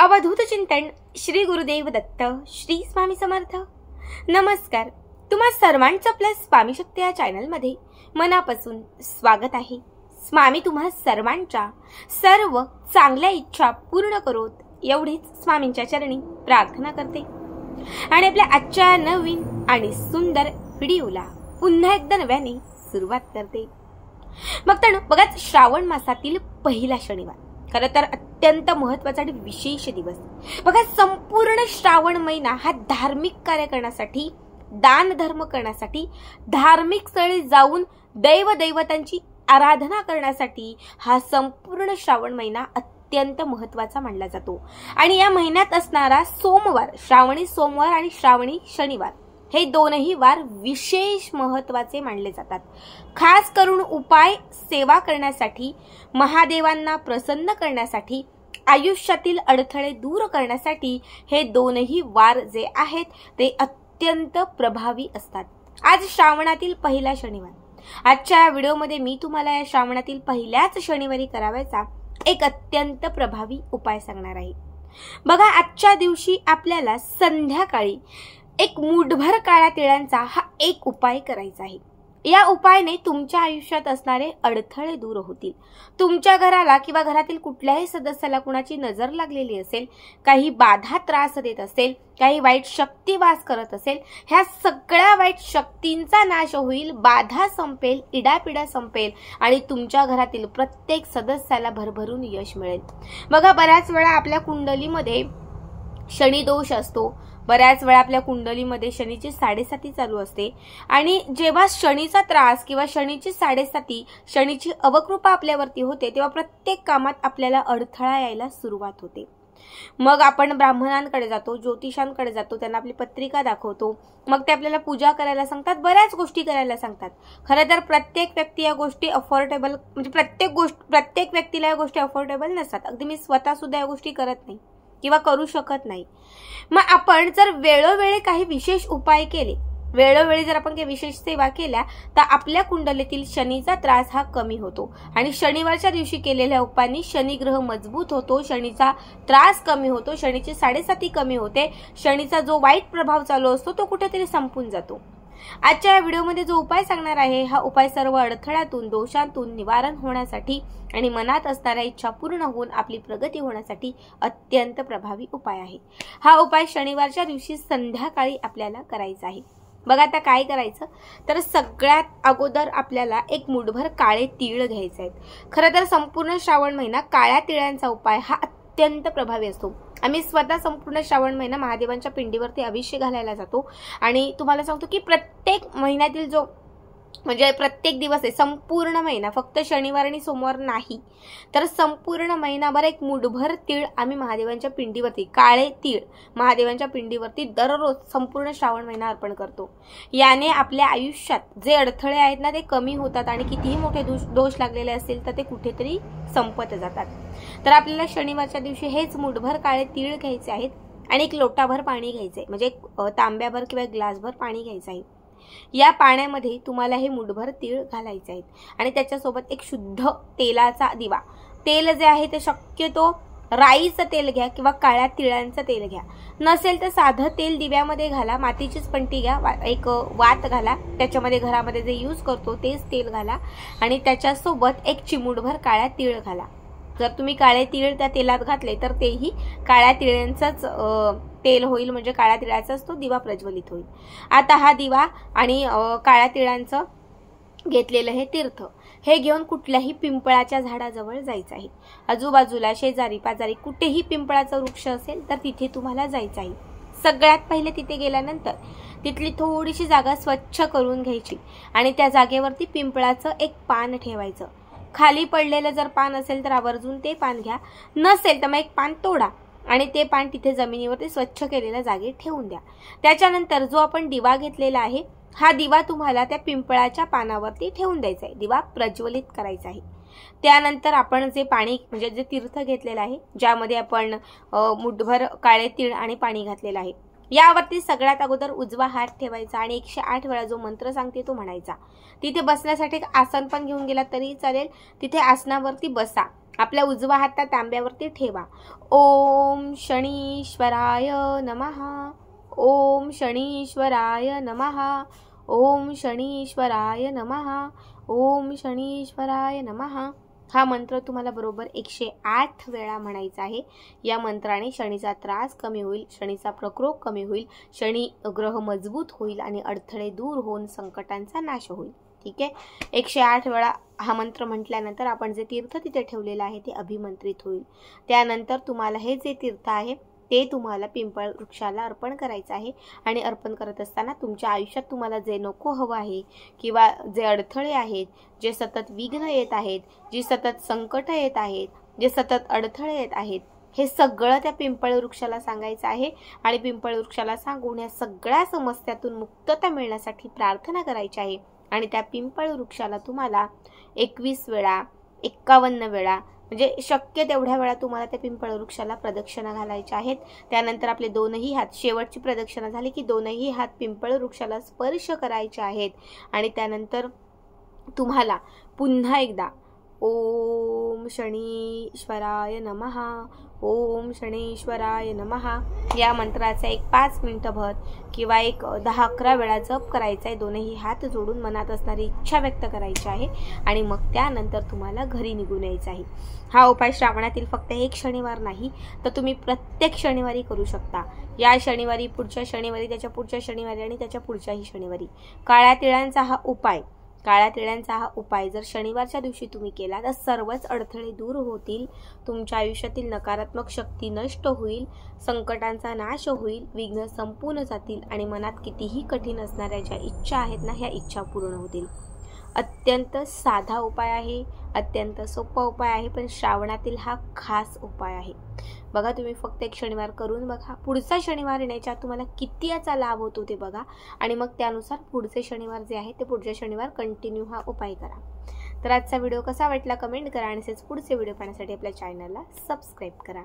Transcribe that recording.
अवधूत चिंतन श्री गुरुदेव दत्त श्री स्वामी समर्थ। नमस्कार, तुम्हा सर्वांचं आपल्या स्वामी शक्ती या चॅनल मध्ये मनापासून स्वागत आहे। स्वामी तुम्हा सर्वांच्या सर्व चांगल्या इच्छा पूर्ण करोत एवढीच स्वामींच्या चरणी प्रार्थना करते आणि आपल्या आजच्या नवीन आणि सुंदर व्हिडिओला पुन्हा एकदा नव्याने सुरुवात करते। मग बघा, श्रावण मासातील पहिला शनिवार खरं तर अत्यंत महत्त्वाचा आणि विशेष दिवस। बघा, संपूर्ण श्रावण महिना हा धार्मिक कार्य करण्यासाठी, दान धर्म करण्यासाठी, धार्मिक स्थळी जाऊन दैवदैवतांची आराधना करण्यासाठी हा संपूर्ण श्रावण महिना अत्यंत महत्त्वाचा मानला जातो। आणि या महिन्यात असणारा सोमवार, श्रावणी सोमवार आणि श्रावणी शनिवार हे दोनही वार विशेष महत्त्वाचे मानले जातात। खास करून उपाय, सेवा करण्यासाठी, महादेवांना प्रसन्न करण्यासाठी, आयुष्यातील अडथळे दूर करण्यासाठी हे दोनही वार जे आहेत ते अत्यंत प्रभावी असतात। आज श्रावणातील पहिला शनिवार। आजच्या व्हिडिओमध्ये मी तुम्हाला या श्रावणातील पहिल्याच शनिवारी करावायचा एक अत्यंत प्रभावी उपाय सांगणार आहे। बघा, आजच्या दिवशी आपल्याला संध्याकाळी एक मूठभर काळ्या तिळांचा हा एक उपाय करायचा आहे। या उपायाने तुमच्या आयुष्यात असणारे अडथळे दूर होतील। तुमच्या घराला किंवा घरातील कुठल्याही सदस्याला कुणाची नजर लागलेली असेल, काही बाधा त्रास देत असेल, काही वाईट शक्ती वास करत असेल, ह्या सगळ्या वाईट शक्तींचा नाश होईल, बाधा संपेल, इडापिडा संपेल आणि तुमच्या घरातील प्रत्येक सदस्याला भरभरून यश मिळेल। बघा, बऱ्याच वेळा आपल्या कुंडलीमध्ये शनी दोष असतो, बऱ्याच वेळा आपल्या कुंडलीमध्ये शनीची 7.5 चालू असते आणि जेव्हा शनीचा त्रास किंवा शनीची 7.5, शनीची अवकृपा आपल्यावरती होते तेव्हा प्रत्येक कामात आपल्याला अडथळा यायला सुरुवात होते। मग आपण ब्राह्मणांकडे जातो, ज्योतिषांकडे जातो, त्यांना आपली पत्रिका दाखवतो, मग ते आपल्याला पूजा करायला सांगतात, बऱ्याच गोष्टी करायला सांगतात। खरं तर प्रत्येक व्यक्ती या गोष्टी अफोर्डेबल, म्हणजे प्रत्येक व्यक्तीला या गोष्टी अफोर्डेबल नसतात। अगदी मी स्वतः सुद्धा या गोष्टी करत नाही किंवा करू शकत नाही। मग आपण जर वेळोवेळी काही विशेष उपाय केले, वेळोवेळी जर आपण काही विशेष सेवा केल्या तर आपल्या कुंडलीतील शनीचा त्रास हा कमी होतो आणि शनिवारच्या दिवशी केलेल्या उपायांनी शनिग्रह मजबूत होतो, शनीचा त्रास कमी होतो, शनीची 7.5 कमी होते, शनीचा जो वाईट प्रभाव चालू असतो तो कुठेतरी संपून जातो। आजच्या व्हिडिओमध्ये जो उपाय सांगणार आहे हा उपाय सर्व अडथळ्यातून, दोषांतून निवारण होण्यासाठी आणि मनात असणाऱ्या इच्छा पूर्ण होऊन आपली प्रगती होण्यासाठी अत्यंत प्रभावी उपाय आहे। हा उपाय शनिवारच्या दिवशी संध्याकाळी आपल्याला करायचा आहे। बघा, आता काय करायचं तर सगळ्यात अगोदर आपल्याला एक मूठभर काळे तीळ घ्यायचे आहेत। खरं तर संपूर्ण श्रावण महिना काळ्या तिळांचा उपाय हा अत्यंत प्रभावी असतो। आम्ही स्वतः संपूर्ण श्रावण महिना महादेवांच्या पिंडीवरती अभिषेक घालायला जातो आणि तुम्हाला सांगतो की प्रत्येक महिन्यातील जो म्हणजे प्रत्येक दिवस आहे, संपूर्ण महिना, फक्त शनिवार आणि सोमवार नाही तर संपूर्ण महिनाभर एक मूठभर तीळ आम्ही महादेवांच्या पिंडीवरती, काळे तीळ महादेवांच्या पिंडीवरती दररोज संपूर्ण श्रावण महिना अर्पण करतो। याने आपल्या आयुष्यात जे अडथळे आहेत ना ते कमी होतात आणि कितीही मोठे दोष लागलेले असतील तर ते कुठेतरी संपत जातात। तर आपल्याला शनिवारच्या दिवशी हेच मूठभर काळे तीळ घ्यायचे आहेत आणि एक लोटाभर पाणी घ्यायचे, म्हणजे एक तांब्याभर किंवा एक ग्लासभर पाणी घ्यायचं आहे। या पाण्यामध्ये तुम्हाला हे मूठभर तीळ घालायचे आहेत आणि त्याच्यासोबत एक शुद्ध तेलाचा दिवा, तेल जे आहे ते शक्यतो राईचं तेल घ्या किंवा काळ्या तिळांचं तेल घ्या, नसेल तर साधं तेल दिव्यामध्ये घाला, मातीचीच पंटी घ्या, एक वात घाला, त्याच्यामध्ये घरामध्ये जे यूज करतो तेच तेल घाला आणि त्याच्यासोबत एक चिमूटभर काळ्या तीळ घाला। जर तुम्ही काळे तीळ त्या तेलात घातले तर तेही काळ्या तिळांचंच तेल होईल, म्हणजे काळ्या तिळाचाच तो दिवा प्रज्वलित होईल। आता हा दिवा आणि काळ्या तिळांचं घेतलेलं हे तीर्थ हे घेऊन कुठल्याही पिंपळाच्या झाडाजवळ जायचं आहे। आजूबाजूला शेजारी पाजारी कुठेही पिंपळाचा वृक्ष असेल तर तिथे तुम्हाला जायचं आहे। सगळ्यात पहिले तिथे गेल्यानंतर तिथली थोडीशी जागा स्वच्छ करून घ्यायची आणि त्या जागेवरती पिंपळाचं एक पान ठेवायचं। खाली पडलेलं जर पान असेल तर आवर्जून ते पान घ्या, नसेल तर मग एक पान तोडा आणि ते पान तिथे जमिनीवरती स्वच्छ केलेल्या जागेत ठेवून द्या। त्याच्यानंतर जो आपण दिवा घेतलेला आहे हा दिवा तुम्हाला त्या पिंपळाच्या पानावरती ठेवून द्यायचा आहे, दिवा प्रज्वलित करायचा आहे। त्यानंतर आपण जे पाणी म्हणजे जे तीर्थ घेतलेलं आहे, ज्यामध्ये आपण मूठभर काळे तीळ आणि पाणी घातलेलं आहे, यावरती सगळ्यात अगोदर उजवा हात ठेवायचा आणि 108 वेळा जो मंत्र सांगते तो म्हणायचा। तिथे बसण्यासाठी एक आसन पण घेऊन गेला तरी चालेल, तिथे आसनावरती बसा आपल्या उजवा हात त्या तांब्यावरती ठेवा. ओम शनीश्वराय नमः. ओम शनीश्वराय नमः. ओम शनीश्वराय नमः. ओम शनीश्वराय नमः. हा मंत्र तुम्हाला बरोबर 108 वेळा म्हणायचा आहे. या मंत्राने शनीचा त्रास कमी होईल, शनीचा प्रकोप कमी होईल, शनी ग्रह मजबूत होईल आणि अडथळे दूर होऊन संकटांचा नाश होईल. ठीक आहे. 108 वेळा हा मंत्र म्हटल्यानंतर आपण जे तीर्थ तिथे ठेवलेलं आहे ते अभिमंत्रित होईल. त्यानंतर तुम्हाला हे जे तीर्थ आहे ते तुम्हाला पिंपळ वृक्षाला अर्पण करायचं आहे. आणि अर्पण करत असताना तुमच्या आयुष्यात तुम्हाला जे नको हवं आहे किंवा जे अडथळे आहेत, जे सतत विघ्न येत आहेत, जी सतत संकट येत आहेत, जे सतत अडथळे येत आहेत, हे सगळं त्या पिंपळ वृक्षाला सांगायचं आहे. आणि पिंपळ वृक्षाला सांगून या सगळ्या समस्यातून मुक्तता मिळण्यासाठी प्रार्थना करायची आहे. आणि त्या पिंपळ वृक्षाला तुम्हाला 21 वेळा 51 वेळा म्हणजे शक्य तेवढ्या वेळा तुम्हाला त्या पिंपळ वृक्षाला प्रदक्षिणा घालायच्या आहेत. त्यानंतर आपले दोनही हात, शेवटची प्रदक्षिणा झाली की दोनही हात पिंपळ वृक्षाला स्पर्श करायचे आहेत. आणि त्यानंतर तुम्हाला पुन्हा एकदा ओम शनीश्वराय नमः, ओम शनीश्वराय नमः या मंत्राचा एक 5 मिनिटभर किंवा एक 10-11 वेळा जप करायचा आहे. दोनही हात जोडून मनात असणारी इच्छा व्यक्त करायची आहे. आणि मग त्यानंतर तुम्हाला घरी निघून यायचं आहे. हा उपाय श्रावणातील फक्त एक शनिवार नाही, तर तुम्ही प्रत्येक शनिवारी करू शकता. या शनिवारी, पुढच्या शनिवारी, त्याच्या पुढच्या शनिवारी आणि त्याच्या पुढच्याही शनिवारी. काळ्या तिळांचा हा उपाय जर शनिवारच्या दिवशी तुम्ही केला तर सर्वच अडथळे दूर होतील, तुमच्या आयुष्यातील नकारात्मक शक्ती नष्ट होईल, संकटांचा नाश होईल, विघ्न संपून जातील आणि मनात कितीही कठीण असणाऱ्या ज्या इच्छा आहेत ना, ह्या इच्छा पूर्ण होतील. अत्यंत साधा उपाय आहे, अत्यंत सोपा उपाय आहे, पण श्रावणातील हा खास उपाय आहे. बघा, तुम्ही फक्त एक शनिवार करून बघा. पुढचा शनिवार येण्याच्या तुम्हाला किती याचा लाभ होतो ते बघा. आणि मग त्यानुसार पुढचे शनिवार जे आहे ते पुढचे शनिवार कंटिन्यू हा उपाय करा. तर आजचा व्हिडिओ कसा वाटला कमेंट करा आणि पुढचे व्हिडिओ पाहण्यासाठी आपल्या चॅनलला सबस्क्राईब करा.